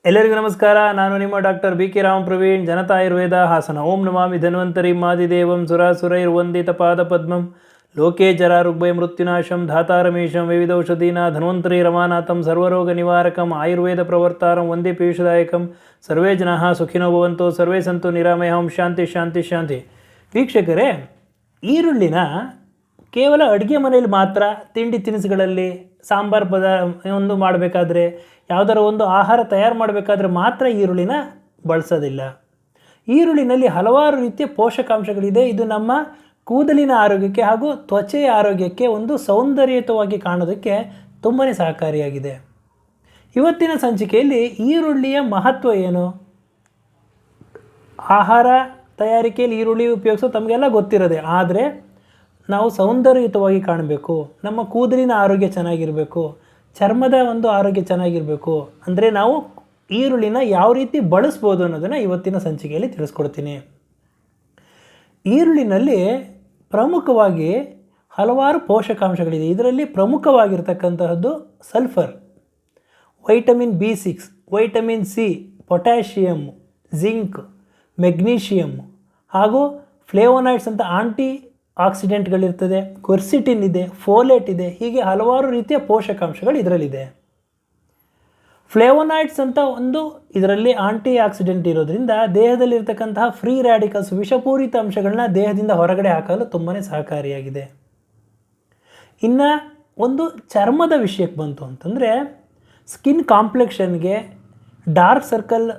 ಎಲ್ಲರಿಗೂ ನಮಸ್ಕಾರ. ನಾನು ನಿಮ್ಮ doctor B K Ram Praveen, Janata Ayurveda Hassan. ಓಂ ನಮಾಮಿ ಧನ್ವಂತರಿ ಮಾದಿದೇವಂ ಸುರಾಸುರೈರ್ವಂದಿತ ಪಾದ ಪದ್ಮಂ ಲೋಕೆ ಜರಾರುಗ್ಭಯ ಮೃತ್ಯುನಾಶಂ ಧಾತಾರಮೇಶಂ ವಿವಿಧೌಷಧೀನ ಧನ್ವಂತರಿ ರಮಾನಾಥಂ ಸರ್ವರೋಗ ನಿವಾರಕಂ ಆಯುರ್ವೇದ ಪ್ರವರ್ತಾರಂ ವಂದೇ ಪೀಯೂಷದಾಯಕಂ. ಸರ್ವೇ ಜನಾಃ ಸುಖಿನೋ ಭವಂತು, ಸರ್ವೇ ಸಂತು ನಿರಾಮಯಂ. ಶಾಂತಿ ಶಾಂತಿ ಶಾಂತಿ. ವೀಕ್ಷಕರೇ, ಈರುಳ್ಳಿನ ಕೇವಲ ಅಡುಗೆ ಮನೆಯಲ್ಲಿ ಮಾತ್ರ, ತಿಂಡಿ ತಿನಿಸುಗಳಲ್ಲಿ, ಸಾಂಬಾರು ಒಂದು ಮಾಡಬೇಕಾದ್ರೆ, ಯಾವುದರ ಒಂದು ಆಹಾರ ತಯಾರು ಮಾಡಬೇಕಾದ್ರೆ ಮಾತ್ರ ಈರುಳ್ಳಿನ ಬಳಸೋದಿಲ್ಲ. ಈರುಳ್ಳಿನಲ್ಲಿ ಹಲವಾರು ರೀತಿಯ ಪೋಷಕಾಂಶಗಳಿದೆ. ಇದು ನಮ್ಮ ಕೂದಲಿನ ಆರೋಗ್ಯಕ್ಕೆ ಹಾಗೂ ತ್ವಚೆಯ ಆರೋಗ್ಯಕ್ಕೆ ಒಂದು ಸೌಂದರ್ಯಯುತವಾಗಿ ಕಾಣೋದಕ್ಕೆ ತುಂಬಾ ಸಹಕಾರಿಯಾಗಿದೆ. ಇವತ್ತಿನ ಸಂಚಿಕೆಯಲ್ಲಿ ಈರುಳ್ಳಿಯ ಮಹತ್ವ ಏನು, ಆಹಾರ ತಯಾರಿಕೆಯಲ್ಲಿ ಈರುಳ್ಳಿ ಉಪಯೋಗಿಸೋದು ತಮಗೆಲ್ಲ ಗೊತ್ತಿರೋದೆ. ಆದರೆ ನಾವು ಸೌಂದರ್ಯಯುತವಾಗಿ ಕಾಣಬೇಕು, ನಮ್ಮ ಕೂದಲಿನ ಆರೋಗ್ಯ ಚೆನ್ನಾಗಿರಬೇಕು, ಚರ್ಮದ ಒಂದು ಆರೋಗ್ಯ ಚೆನ್ನಾಗಿರಬೇಕು ಅಂದರೆ ನಾವು ಈರುಳ್ಳಿನ ಯಾವ ರೀತಿ ಬಳಸ್ಬೋದು ಅನ್ನೋದನ್ನು ಇವತ್ತಿನ ಸಂಚಿಕೆಯಲ್ಲಿ ತಿಳಿಸ್ಕೊಡ್ತೀನಿ. ಈರುಳ್ಳಿನಲ್ಲಿ ಪ್ರಮುಖವಾಗಿ ಹಲವಾರು ಪೋಷಕಾಂಶಗಳಿದೆ. ಇದರಲ್ಲಿ ಪ್ರಮುಖವಾಗಿರ್ತಕ್ಕಂತಹದ್ದು sulphur, vitamin B6, vitamin C, potassium, zinc, magnesium ಹಾಗೂ ಫ್ಲೇವೋನಾಯ್ಡ್ಸ್ ಅಂತ ಆಂಟಿ ಆಕ್ಸಿಡೆಂಟ್ಗಳಿರ್ತದೆ, ಕ್ವೆರ್ಸಿಟಿನ್ ಇದೆ, ಫೋಲೇಟ್ ಇದೆ. ಹೀಗೆ ಹಲವಾರು ರೀತಿಯ ಪೋಷಕಾಂಶಗಳು ಇದರಲ್ಲಿದೆ. ಫ್ಲೇವೋನಾಯ್ಡ್ಸ್ ಅಂತ ಒಂದು ಇದರಲ್ಲಿ ಆಂಟಿ ಆಕ್ಸಿಡೆಂಟ್ ಇರೋದ್ರಿಂದ ದೇಹದಲ್ಲಿರ್ತಕ್ಕಂತಹ ಫ್ರೀ ರ್ಯಾಡಿಕಲ್ಸ್, ವಿಷಪೂರಿತ ಅಂಶಗಳನ್ನ ದೇಹದಿಂದ ಹೊರಗಡೆ ಹಾಕಲು ತುಂಬಾ ಸಹಕಾರಿಯಾಗಿದೆ. ಇನ್ನು ಒಂದು ಚರ್ಮದ ವಿಷಯಕ್ಕೆ ಬಂತು ಅಂತಂದರೆ, ಸ್ಕಿನ್ ಕಾಂಪ್ಲೆಕ್ಷನ್ಗೆ, ಡಾರ್ಕ್ ಸರ್ಕಲ್,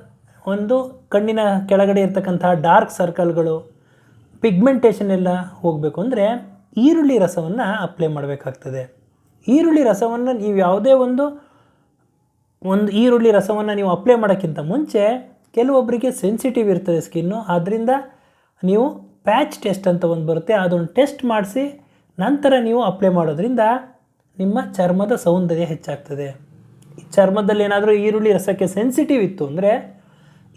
ಒಂದು ಕಣ್ಣಿನ ಕೆಳಗಡೆ ಇರ್ತಕ್ಕಂತಹ ಡಾರ್ಕ್ ಸರ್ಕಲ್ಗಳು, ಪಿಗ್ಮೆಂಟೇಷನ್ ಎಲ್ಲ ಹೋಗಬೇಕು ಅಂದರೆ ಈರುಳ್ಳಿ ರಸವನ್ನು ಅಪ್ಲೈ ಮಾಡಬೇಕಾಗ್ತದೆ. ಈರುಳ್ಳಿ ರಸವನ್ನು ನೀವು ಯಾವುದೇ ಒಂದು ಈರುಳ್ಳಿ ರಸವನ್ನು ನೀವು ಅಪ್ಲೈ ಮಾಡೋಕ್ಕಿಂತ ಮುಂಚೆ ಕೆಲವೊಬ್ಬರಿಗೆ ಸೆನ್ಸಿಟಿವ್ ಇರ್ತದೆ ಸ್ಕಿನ್ನು. ಆದ್ದರಿಂದ ನೀವು ಪ್ಯಾಚ್ ಟೆಸ್ಟ್ ಅಂತ ಒಂದು ಬರುತ್ತೆ, ಅದನ್ನು ಟೆಸ್ಟ್ ಮಾಡಿಸಿ ನಂತರ ನೀವು ಅಪ್ಲೈ ಮಾಡೋದ್ರಿಂದ ನಿಮ್ಮ ಚರ್ಮದ ಸೌಂದರ್ಯ ಹೆಚ್ಚಾಗ್ತದೆ. ಚರ್ಮದಲ್ಲಿ ಏನಾದರೂ ಈರುಳ್ಳಿ ರಸಕ್ಕೆ ಸೆನ್ಸಿಟಿವ್ ಇತ್ತು ಅಂದರೆ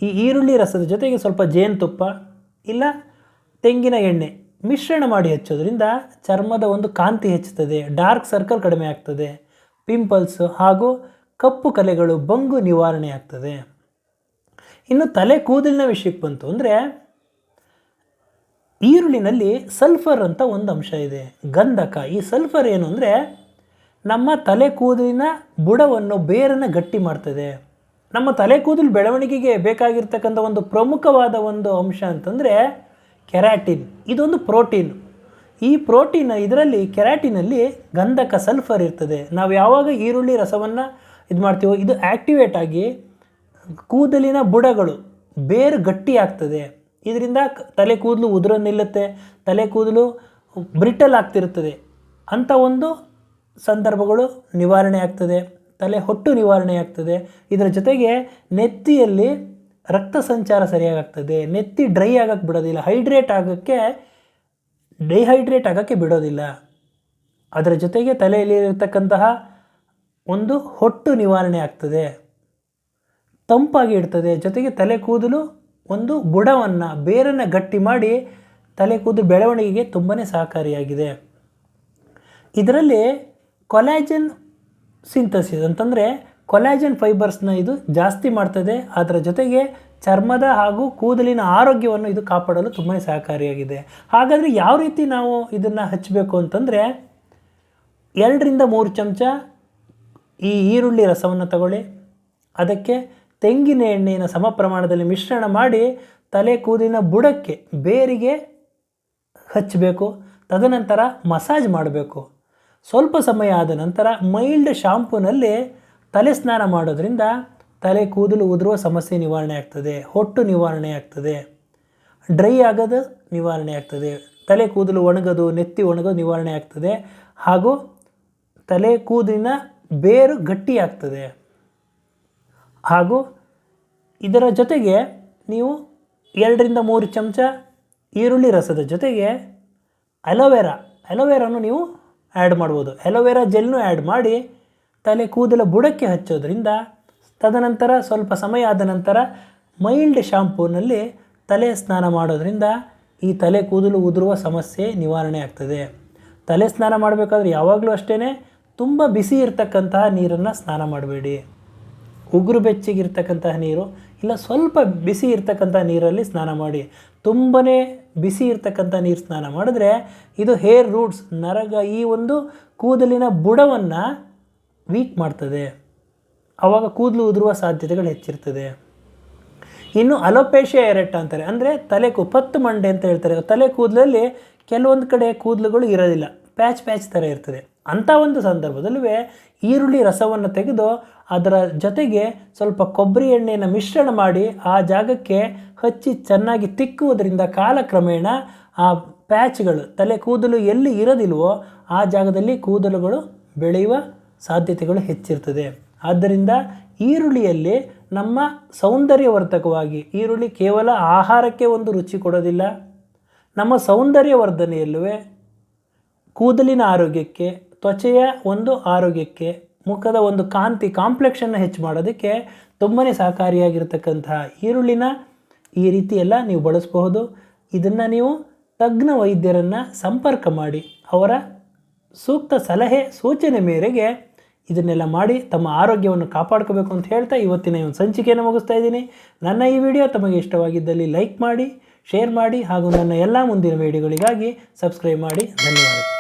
ಈ ಈರುಳ್ಳಿ ರಸದ ಜೊತೆಗೆ ಸ್ವಲ್ಪ ಜೇನುತುಪ್ಪ ಇಲ್ಲ ತೆಂಗಿನ ಎಣ್ಣೆ ಮಿಶ್ರಣ ಮಾಡಿ ಹಚ್ಚೋದ್ರಿಂದ ಚರ್ಮದ ಒಂದು ಕಾಂತಿ ಹೆಚ್ಚುತ್ತದೆ, ಡಾರ್ಕ್ ಸರ್ಕಲ್ ಕಡಿಮೆ ಆಗ್ತದೆ, ಪಿಂಪಲ್ಸ್ ಹಾಗೂ ಕಪ್ಪು ಕಲೆಗಳು, ಬಂಗು ನಿವಾರಣೆ ಆಗ್ತದೆ. ಇನ್ನು ತಲೆ ಕೂದಲಿನ ವಿಷಯಕ್ಕೆ ಬಂತು ಅಂದರೆ ಈರುಳ್ಳಿನಲ್ಲಿ ಸಲ್ಫರ್ ಅಂತ ಒಂದು ಅಂಶ ಇದೆ, ಗಂಧಕ. ಈ ಸಲ್ಫರ್ ಏನು ಅಂದರೆ ನಮ್ಮ ತಲೆ ಕೂದಲಿನ ಬುಡವನ್ನು, ಬೇರನ್ನು ಗಟ್ಟಿ ಮಾಡ್ತದೆ. ನಮ್ಮ ತಲೆ ಕೂದಲು ಬೆಳವಣಿಗೆಗೆ ಬೇಕಾಗಿರ್ತಕ್ಕಂಥ ಒಂದು ಪ್ರಮುಖವಾದ ಒಂದು ಅಂಶ ಅಂತಂದರೆ ಕೆರಾಟಿನ್. ಇದೊಂದು ಪ್ರೋಟೀನ್. ಈ ಪ್ರೋಟೀನ್ ಇದರಲ್ಲಿ ಕೆರಾಟಿನಲ್ಲಿ ಗಂಧಕ, ಸಲ್ಫರ್ ಇರ್ತದೆ. ನಾವು ಯಾವಾಗ ಈರುಳ್ಳಿ ರಸವನ್ನು ಇದು ಮಾಡ್ತೀವೋ ಇದು ಆ್ಯಕ್ಟಿವೇಟ್ ಆಗಿ ಕೂದಲಿನ ಬುಡಗಳು, ಬೇರು ಗಟ್ಟಿ ಆಗ್ತದೆ. ಇದರಿಂದ ತಲೆ ಕೂದಲು ಉದುರ ನಿಲ್ಲುತ್ತೆ, ತಲೆ ಕೂದಲು ಬ್ರಿಟಲ್ ಆಗ್ತಿರ್ತದೆ. ಅಂಥ ಒಂದು ಸಂದರ್ಭಗಳು ನಿವಾರಣೆ ಆಗ್ತದೆ, ತಲೆ ಹೊಟ್ಟು ನಿವಾರಣೆ ಆಗ್ತದೆ. ಇದರ ಜೊತೆಗೆ ನೆತ್ತಿಯಲ್ಲಿ ರಕ್ತ ಸಂಚಾರ ಸರಿಯಾಗ್ತದೆ, ನೆತ್ತಿ ಡ್ರೈ ಆಗೋಕ್ಕೆ ಬಿಡೋದಿಲ್ಲ, ಡಿಹೈಡ್ರೇಟ್ ಆಗೋಕ್ಕೆ ಬಿಡೋದಿಲ್ಲ. ಅದರ ಜೊತೆಗೆ ತಲೆಯಲ್ಲಿ ಇರತಕ್ಕಂತಹ ಒಂದು ಹೊಟ್ಟು ನಿವಾರಣೆ ಆಗ್ತದೆ, ತಂಪಾಗಿ ಇಡ್ತದೆ. ಜೊತೆಗೆ ತಲೆ ಕೂದಲು ಒಂದು ಬುಡವನ್ನು, ಬೇರನ್ನು ಗಟ್ಟಿ ಮಾಡಿ ತಲೆ ಕೂದಲು ಬೆಳವಣಿಗೆಗೆ ತುಂಬಾ ಸಹಕಾರಿಯಾಗಿದೆ. ಇದರಲ್ಲಿ ಕೊಲಾಜನ್ ಸಿಂಥಸಿಸ್ ಅಂತಂದರೆ ಕೊಲಾಜನ್ ಫೈಬರ್ಸ್ನ ಇದು ಜಾಸ್ತಿ ಮಾಡ್ತದೆ. ಅದರ ಜೊತೆಗೆ ಚರ್ಮದ ಹಾಗೂ ಕೂದಲಿನ ಆರೋಗ್ಯವನ್ನು ಇದು ಕಾಪಾಡಲು ತುಂಬಾ ಸಹಕಾರಿಯಾಗಿದೆ. ಹಾಗಾದರೆ ಯಾವ ರೀತಿ ನಾವು ಇದನ್ನು ಹಚ್ಚಬೇಕು ಅಂತಂದರೆ 2ರಿಂದ 3 ಚಮಚ ಈ ಈರುಳ್ಳಿ ರಸವನ್ನು ತಗೊಳ್ಳಿ, ಅದಕ್ಕೆ ತೆಂಗಿನ ಎಣ್ಣೆಯನ್ನು ಸಮ ಪ್ರಮಾಣದಲ್ಲಿ ಮಿಶ್ರಣ ಮಾಡಿ ತಲೆ ಕೂದಲಿನ ಬುಡಕ್ಕೆ, ಬೇರಿಗೆ ಹಚ್ಚಬೇಕು. ತದನಂತರ ಮಸಾಜ್ ಮಾಡಬೇಕು. ಸ್ವಲ್ಪ ಸಮಯ ಆದ ನಂತರ ಮೈಲ್ಡ್ ಶಾಂಪೂನಲ್ಲಿ ತಲೆ ಸ್ನಾನ ಮಾಡೋದ್ರಿಂದ ತಲೆ ಕೂದಲು ಉದುರುವ ಸಮಸ್ಯೆ ನಿವಾರಣೆ ಆಗ್ತದೆ, ಹೊಟ್ಟು ನಿವಾರಣೆ ಆಗ್ತದೆ, ಡ್ರೈ ಆಗೋದು ನಿವಾರಣೆ ಆಗ್ತದೆ, ತಲೆ ಕೂದಲು ಒಣಗೋದು, ನೆತ್ತಿ ಒಣಗೋದು ನಿವಾರಣೆ ಆಗ್ತದೆ ಹಾಗೂ ತಲೆ ಕೂದಲಿನ ಬೇರು ಗಟ್ಟಿ ಆಗ್ತದೆ. ಹಾಗೂ ಇದರ ಜೊತೆಗೆ ನೀವು 2ರಿಂದ 3 ಚಮಚ ಈರುಳ್ಳಿ ರಸದ ಜೊತೆಗೆ ಅಲೋವೆರಾನು ನೀವು ಆ್ಯಡ್ ಮಾಡ್ಬೋದು. ಅಲೋವೆರಾ ಜೆಲ್ನು ಆ್ಯಡ್ ಮಾಡಿ ತಲೆ ಕೂದಲ ಬುಡಕ್ಕೆ ಹಚ್ಚೋದ್ರಿಂದ, ತದನಂತರ ಸ್ವಲ್ಪ ಸಮಯ ಆದ ನಂತರ ಮೈಲ್ಡ್ ಶಾಂಪೂನಲ್ಲಿ ತಲೆ ಸ್ನಾನ ಮಾಡೋದ್ರಿಂದ ಈ ತಲೆ ಕೂದಲು ಉದುರುವ ಸಮಸ್ಯೆ ನಿವಾರಣೆ ಆಗ್ತದೆ. ತಲೆ ಸ್ನಾನ ಮಾಡಬೇಕಾದ್ರೆ ಯಾವಾಗಲೂ ಅಷ್ಟೇ ತುಂಬ ಬಿಸಿ ಇರತಕ್ಕಂತಹ ನೀರನ್ನು ಸ್ನಾನ ಮಾಡಬೇಡಿ. ಉಗುರು ಬೆಚ್ಚಗಿರ್ತಕ್ಕಂತಹ ನೀರು ಇಲ್ಲ ಸ್ವಲ್ಪ ಬಿಸಿ ಇರ್ತಕ್ಕಂಥ ನೀರಲ್ಲಿ ಸ್ನಾನ ಮಾಡಿ. ತುಂಬಾ ಬಿಸಿ ಇರ್ತಕ್ಕಂಥ ನೀರು ಸ್ನಾನ ಮಾಡಿದ್ರೆ ಇದು ಹೇರ್ ರೂಟ್ಸ್ ನರಗ ಈ ಒಂದು ಕೂದಲಿನ ಬುಡವನ್ನು ವೀಕ್ ಮಾಡ್ತದೆ. ಆವಾಗ ಕೂದಲು ಉದುರುವ ಸಾಧ್ಯತೆಗಳು ಹೆಚ್ಚಿರ್ತದೆ. ಇನ್ನು ಅಲೋಪೇಶಿಯಾ ಎರೆಕ್ಟಾ ಅಂತಾರೆ, ಅಂದರೆ ತಲೆ ಪತ್ತು ಮಂಡೆ ಅಂತ ಹೇಳ್ತಾರೆ. ತಲೆ ಕೂದಲಲ್ಲಿ ಕೆಲವೊಂದು ಕಡೆ ಕೂದಲುಗಳು ಇರೋದಿಲ್ಲ, ಪ್ಯಾಚ್ ಪ್ಯಾಚ್ ಥರ ಇರ್ತದೆ. ಅಂಥ ಒಂದು ಸಂದರ್ಭದಲ್ಲೂ ಈರುಳ್ಳಿ ರಸವನ್ನು ತೆಗೆದು ಅದರ ಜೊತೆಗೆ ಸ್ವಲ್ಪ ಕೊಬ್ಬರಿ ಎಣ್ಣೆಯನ್ನು ಮಿಶ್ರಣ ಮಾಡಿ ಆ ಜಾಗಕ್ಕೆ ಹಚ್ಚಿ ಚೆನ್ನಾಗಿ ತಿಕ್ಕುವುದರಿಂದ ಕಾಲಕ್ರಮೇಣ ಆ ಪ್ಯಾಚ್ಗಳು ತಲೆ ಕೂದಲು ಎಲ್ಲಿ ಇರೋದಿಲ್ವೋ ಆ ಜಾಗದಲ್ಲಿ ಕೂದಲುಗಳು ಬೆಳೆಯುವ ಸಾಧ್ಯತೆಗಳು ಹೆಚ್ಚಿರ್ತದೆ. ಆದ್ದರಿಂದ ಈರುಳ್ಳಿಯಲ್ಲಿ ನಮ್ಮ ಸೌಂದರ್ಯವರ್ಧಕವಾಗಿ ಈರುಳ್ಳಿ ಕೇವಲ ಆಹಾರಕ್ಕೆ ಒಂದು ರುಚಿ ಕೊಡೋದಿಲ್ಲ, ನಮ್ಮ ಸೌಂದರ್ಯವರ್ಧನೆಯಲ್ಲೂ ಕೂದಲಿನ ಆರೋಗ್ಯಕ್ಕೆ, ತ್ವಚೆಯ ಒಂದು ಆರೋಗ್ಯಕ್ಕೆ, ಮುಖದ ಒಂದು ಕಾಂತಿ ಕಾಂಪ್ಲೆಕ್ಷನ್ನ ಹೆಚ್ಚು ಮಾಡೋದಕ್ಕೆ ತುಂಬಾ ಸಹಕಾರಿಯಾಗಿರ್ತಕ್ಕಂತಹ ಈರುಳ್ಳಿನ ಈ ರೀತಿ ಎಲ್ಲ ನೀವು ಬಳಸಬಹುದು. ಇದನ್ನು ನೀವು ತಜ್ಞ ವೈದ್ಯರನ್ನು ಸಂಪರ್ಕ ಮಾಡಿ ಅವರ ಸೂಕ್ತ ಸಲಹೆ ಸೂಚನೆ ಮೇರೆಗೆ ಇದನ್ನೆಲ್ಲ ಮಾಡಿ ತಮ್ಮ ಆರೋಗ್ಯವನ್ನು ಕಾಪಾಡ್ಕೋಬೇಕು ಅಂತ ಹೇಳ್ತಾ ಇವತ್ತಿನ ಈ ಒಂದು ಸಂಚಿಕೆಯನ್ನು ಮುಗಿಸ್ತಾ ಇದ್ದೀನಿ. ನನ್ನ ಈ ವಿಡಿಯೋ ತಮಗೆ ಇಷ್ಟವಾಗಿದ್ದಲ್ಲಿ ಲೈಕ್ ಮಾಡಿ, ಶೇರ್ ಮಾಡಿ ಹಾಗೂ ನನ್ನ ಎಲ್ಲ ಮುಂದಿನ ವಿಡಿಯೋಗಳಿಗಾಗಿ ಸಬ್ಸ್ಕ್ರೈಬ್ ಮಾಡಿ. ಧನ್ಯವಾದ.